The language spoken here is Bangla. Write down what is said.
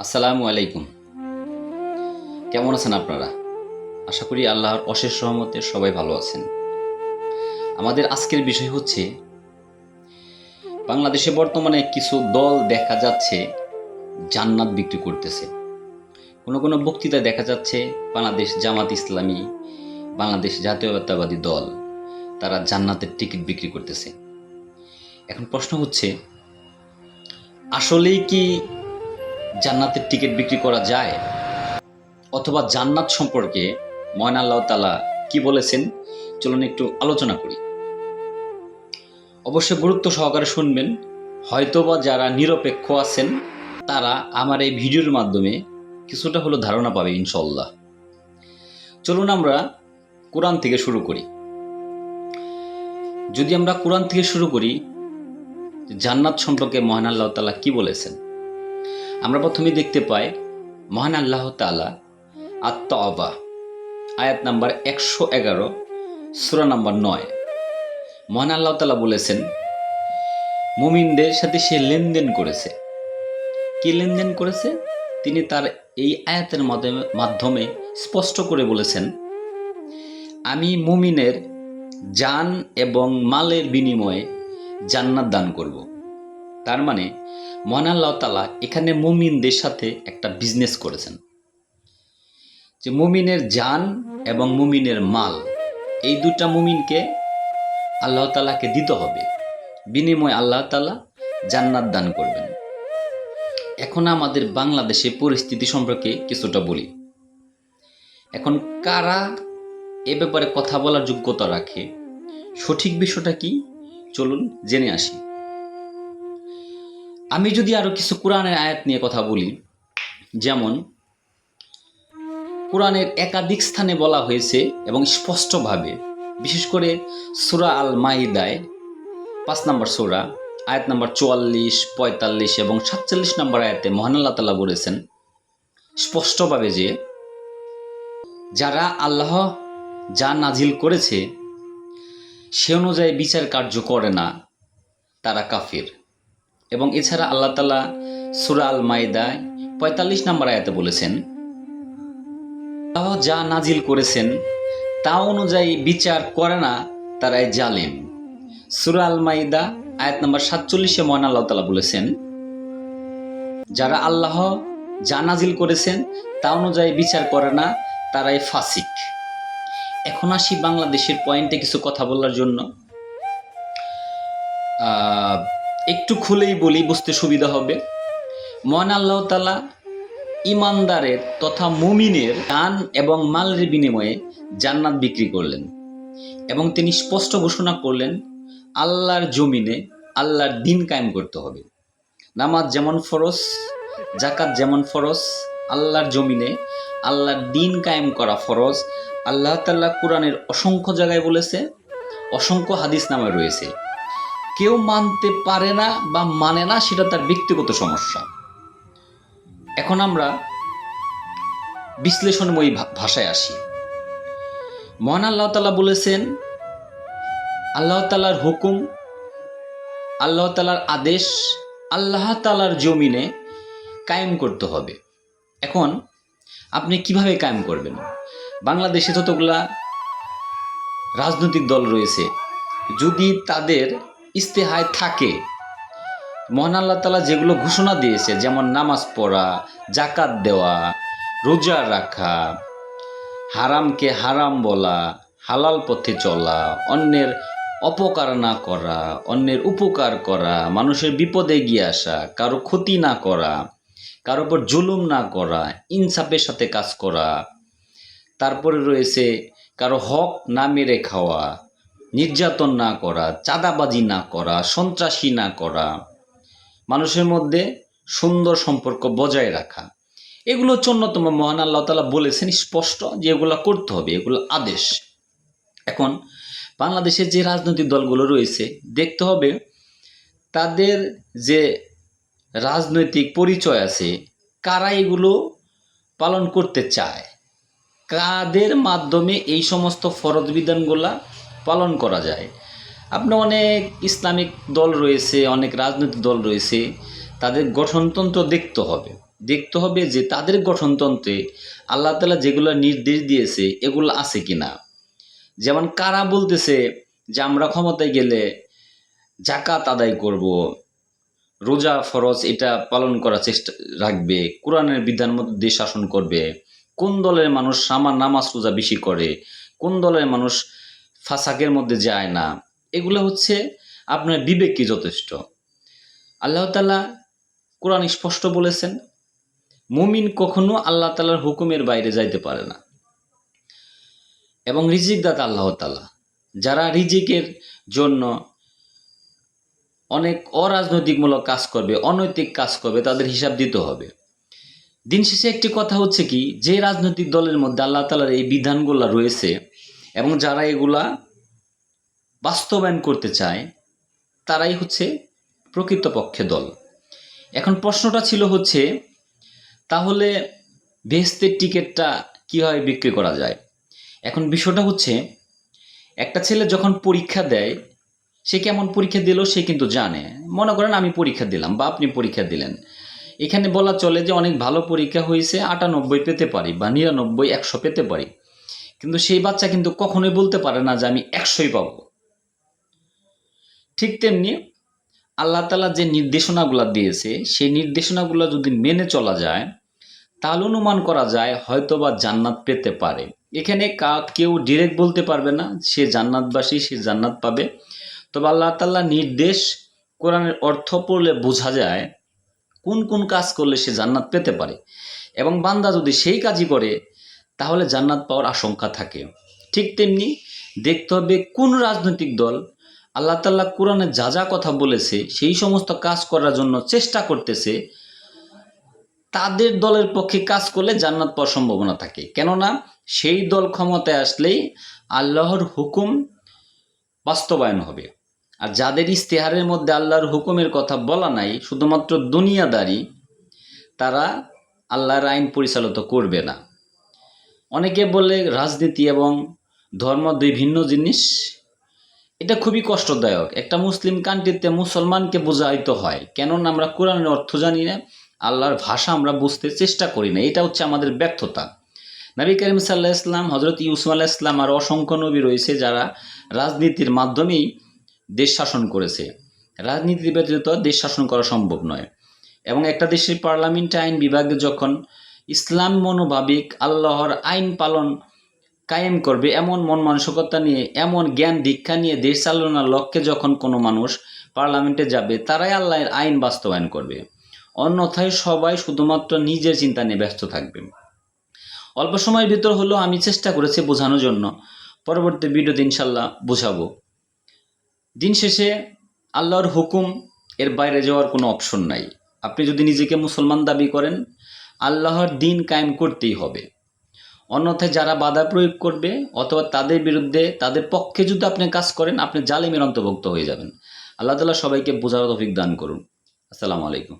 আসসালামু আলাইকুম। কেমন আছেন আপনারা? আশা করি আল্লাহর অশেষ রহমতে সবাই ভালো আছেন। আমাদের আজকের বিষয় হচ্ছে বাংলাদেশে বর্তমানে কিছু দল দেখা যাচ্ছে জান্নাত বিক্রি করতেছে। কোনো বক্তৃতায় দেখা যাচ্ছে বাংলাদেশ জামাত ইসলামী, বাংলাদেশ জাতীয়তাবাদী দল তারা জান্নাতের টিকিট বিক্রি করতেছে। এখন প্রশ্ন হচ্ছে, আসলেই কি জান্নাতের টিকিট বিক্রি করা যায়? অথবা জান্নাত সম্পর্কে মহান আল্লাহ তাআলা কি বলেছেন, চলুন একটু আলোচনা করি। অবশ্যই গুরুত্ব সহকারে শুনবেন। হয়তোবা যারা নিরপেক্ষ আছেন তারা আমার এই ভিডিওর মাধ্যমে কিছুটা হলো ধারণা পাবে ইনশাআল্লাহ। চলুন আমরা কোরআন থেকে শুরু করি। যদি আমরা কোরআন থেকে শুরু করি, জান্নাত সম্পর্কে মহান আল্লাহ তাআলা কি বলেছেন, আমরা প্রথমে দেখতে পাই মহান আল্লাহ তাআলা আত-তাওবা আয়াত নাম্বার 111, সূরা নাম্বার 9, মহান আল্লাহ তাআলা বলেছেন মুমিনদের সাথে সে লেনদেন করেছে। কি লেনদেন করেছে? তিনি তার এই আয়াতের মাধ্যমে স্পষ্ট করে বলেছেন, আমি মুমিনের জান এবং মালের বিনিময়ে জান্নাত দান করব। তার মানে মহান আল্লাহ তাআলা এখানে মুমিনদের সাথে একটা বিজনেস করেছেন, যে মুমিনের জান এবং মুমিনের মাল, এই দুটা মুমিনকে আল্লাহ তাআলাকে দিতে হবে, বিনিময়ে আল্লাহ তাআলা জান্নাত দান করবেন। এখন আমাদের বাংলাদেশে পরিস্থিতি সম্পর্কে কিছুটা বলি। এখন কারা এ ব্যাপারে কথা বলার যোগ্যতা রাখে, সঠিক বিষয়টা কি, চলুন জেনে আসি। আমি যদি আরো কিছু কোরআনের আয়াত নিয়ে কথা বলি, যেমন কোরআনের একাধিক স্থানে বলা হয়েছে এবং স্পষ্টভাবে, বিশেষ করে সূরা আল মাইদায় 5 নম্বর সূরা আয়াত নম্বর 44, 45 এবং 47 নম্বর আয়াতে মহান আল্লাহ তাআলা বলেছেন স্পষ্টভাবে যে যারা আল্লাহ যা নাজিল করেছে সে অনুযায়ী বিচার কার্য করে না তারা কাফির। এবং এছাড়া আল্লাহ তাআলা সূরা আল মাইদায় 45 নম্বর আয়াতে বলেছেন আল্লাহ যা নাজিল করেছেন তা অনুযায়ী বিচার করে না তারাই জালিম। সূরা আল মাইদা আয়াত নম্বর 47 মহান আল্লাহ তাআলা বলেছেন যারা আল্লাহ যা নাজিল করেছেন তা অনুযায়ী বিচার করে না তারাই ফাসিক। এখন আসি বাংলাদেশের পয়েন্টে কিছু কথা বলার জন্য। একটু খুলেই বলি, বুঝতে সুবিধা হবে। মহান আল্লাহ তাআলা ইমানদারের তথা মুমিনের জান এবং মালের বিনিময়ে জান্নাত বিক্রি করলেন এবং তিনি স্পষ্ট ঘোষণা করলেন আল্লাহর জমিনে আল্লাহর দিন কায়েম করতে হবে। নামাজ যেমন ফরজ, যাকাত যেমন ফরজ, আল্লাহর জমিনে আল্লাহর দিন কায়েম করা ফরজ। আল্লাহ তাআলা কোরআনের অসংখ্য জায়গায় বলেছে, অসংখ্য হাদিস নামে রয়েছে। কেউ মানতে পারে না বা মানে না, সেটা তার ব্যক্তিগত সমস্যা। এখন আমরা বিশ্লেষণময়ী ভাষায় আসি। মহান আল্লাহ তাআলা বলেছেন আল্লাহ তাআলার হুকুম, আল্লাহ তাআলার আদেশ আল্লাহ তাআলার জমিনে কায়েম করতে হবে। এখন আপনি কিভাবে কায়েম করবেন? বাংলাদেশে যতগুলা রাজনৈতিক দল রয়েছে, যদি তাদের ইস্তেহায় থাকে মহান আল্লাহ তাআলা যেগুলো ঘোষণা দিয়েছে, যেমন নামাজ পড়া, যাকাত দেওয়া, রোজা রাখা, হারামকে হারাম বলা, হালাল পথে চলা, অন্যের অপকার না করা, অন্যের উপকার করা, মানুষের বিপদে গিয়ে আসা, কারো ক্ষতি না করা, কারো উপর জুলুম না করা, ইনসাফের সাথে কাজ করা, তারপরে রয়েছে কারো হক না মেরে খাওয়া, নির্যাতন না করা, চাঁদাবাজি না করা, সন্ত্রাসী না করা, মানুষের মধ্যে সুন্দর সম্পর্ক বজায় রাখা, এগুলো হচ্ছে অন্যতম। মহান আল্লাহ তাআলা বলেছেন স্পষ্ট যে এগুলো করতে হবে, এগুলো আদেশ। এখন বাংলাদেশের যে রাজনৈতিক দলগুলো রয়েছে, দেখতে হবে তাদের যে রাজনৈতিক পরিচয় আছে, কারা এগুলো পালন করতে চায়, কাদের মাধ্যমে এই সমস্ত ফরজ বিধানগুলা পালন করা যায়। আপনার অনেক ইসলামিক দল রয়েছে, অনেক রাজনৈতিক দল রয়েছে, তাদের গঠনতন্ত্র দেখতে হবে। দেখতে হবে যে তাদের গঠনতন্ত্রে আল্লাহ তাআলা যেগুলো নির্দেশ দিয়েছে এগুলো আছে কিনা। যেমন কারা বলতেছে যে আমরা ক্ষমতায় গেলে জাকাত আদায় করব, রোজা ফরজ এটা পালন করার চেষ্টা রাখবে, কোরআনের বিধান মতো দেশ শাসন করবে, কোন দলের মানুষ নামাজ রোজা বেশি করে, কোন দলের মানুষ ফাসাকের মধ্যে যায় না, এগুলো হচ্ছে আপনার বিবেককে যথেষ্ট। আল্লাহ তাআলা কোরআন স্পষ্ট বলেছেন মুমিন কখনো আল্লাহ তাআলার হুকুমের বাইরে যাইতে পারে না। এবং রিজিক দাতা আল্লাহ তাআলা, যারা রিজিকের জন্য অনেক অরাজনৈতিকমূলক কাজ করবে, অনৈতিক কাজ করবে, তাদের হিসাব দিতে হবে। দিন শেষে একটি কথা হচ্ছে কি, যে রাজনৈতিক দলের মধ্যে আল্লাহ তাআলার এই বিধানগুলো রয়েছে এবং যারা এগুলা বাস্তবায়ন করতে চায় তারাই হচ্ছে প্রকৃতপক্ষে দল। এখন প্রশ্নটা ছিল হচ্ছে তাহলে বেহেশতের টিকিটটা কীভাবে বিক্রি করা যায়। এখন বিষয়টা হচ্ছে একটা ছেলে যখন পরীক্ষা দেয়, সে কেমন পরীক্ষা দিল সে কিন্তু জানে। মনে করেন আমি পরীক্ষা দিলাম বা আপনি পরীক্ষা দিলেন, এখানে বলা চলে যে অনেক ভালো পরীক্ষা হয়েছে, 98 পেতে পারি বা 99, 100 পেতে পারি, কিন্তু সেই বাচ্চা কিন্তু কখনোই বলতে পারে না যে আমি 100ই পাবো। ঠিক তেমনি আল্লাহ তাআলা যে নির্দেশনাগুলো দিয়েছে সেই নির্দেশনাগুলো যদি মেনে চলা যায় তাহলে অনুমান করা যায় হয়তোবা জান্নাত পেতে পারে। এখানে কেউ ডিরেক্ট বলতে পারবে না সে জান্নাতবাসী, সে জান্নাত পাবে। তবে আল্লাহ তাআলা নির্দেশ কোরআনের অর্থ পড়লে বোঝা যায় কোন কোন কাজ করলে সে জান্নাত পেতে পারে, এবং বান্দা যদি সেই কাজই করে তাহলে জান্নাত পাওয়ার আশঙ্কা থাকে। ঠিক তেমনি দেখতে হবে কোন রাজনৈতিক দল আল্লাহ তাআলা কোরআনে যা যা কথা বলেছে সেই সমস্ত কাজ করার জন্য চেষ্টা করতেছে, তাদের দলের পক্ষে কাজ করলে জান্নাত পাওয়ার সম্ভাবনা থাকে। কেননা সেই দল ক্ষমতায় আসলেই আল্লাহর হুকুম বাস্তবায়ন হবে। আর যাদের ইস্তেহারের মধ্যে আল্লাহর হুকুমের কথা বলা নাই, শুধুমাত্র দুনিয়াদারি, তারা আল্লাহর আইন পরিচালিত করবে না। অনেকে বলে রাজনীতি এবং ধর্ম দুই ভিন্ন জিনিস। এটা খুবই কষ্টদায়ক। একটা মুসলিম কান্ট্রিতে মুসলমানকে বোঝাইতে হয়, কেননা আমরা কোরআনের অর্থ জানি না, আল্লাহর ভাষা আমরা বুঝতে চেষ্টা করি না। এটা হচ্ছে আমাদের ব্যর্থতা। নবী করিম সাল্লাল্লাহু আলাইহি ওয়াসাল্লাম, হযরত ইউসুফ আলাইহিস সালাম আর অসংখ্য নবী রয়েছে যারা রাজনীতির মাধ্যমেই দেশ শাসন করেছে। রাজনীতি ব্যতীত দেশ শাসন করা সম্ভব নয়। এবং একটা দেশের পার্লামেন্টে আইন বিভাগে যখন ইসলাম মনোভাবিক আল্লাহর আইন পালন কায়েম করবে এমন মন মানসিকতা নিয়ে, এমন জ্ঞান দীক্ষা নিয়ে দেশ চালানোর লক্ষ্যে যখন কোনো মানুষ পার্লামেন্টে যাবে, তারাই আল্লাহর আইন বাস্তবায়ন করবে। অন্যথায় সবাই শুধুমাত্র নিজের চিন্তা নিয়ে ব্যস্ত থাকবে। অল্প সময়ের ভিতর হলেও আমি চেষ্টা করেছি বোঝানোর জন্য, পরবর্তী ভিডিওতে ইনশাল্লাহ বোঝাবো। দিন শেষে আল্লাহর হুকুম এর বাইরে যাওয়ার কোনো অপশন নাই। আপনি যদি নিজেকে মুসলমান দাবি করেন, আল্লাহর দিন কায়েম করতেই হবে। অন্যথায় যারা বাধা প্রয়োগ করবে অথবা তাদের বিরুদ্ধে, তাদের পক্ষে যদি আপনি কাজ করেন, আপনি জালিমের অন্তর্ভুক্ত হয়ে যাবেন। আল্লাহ তাআলা সবাইকে বোঝার তৌফিক দান করুন। আসসালামু আলাইকুম।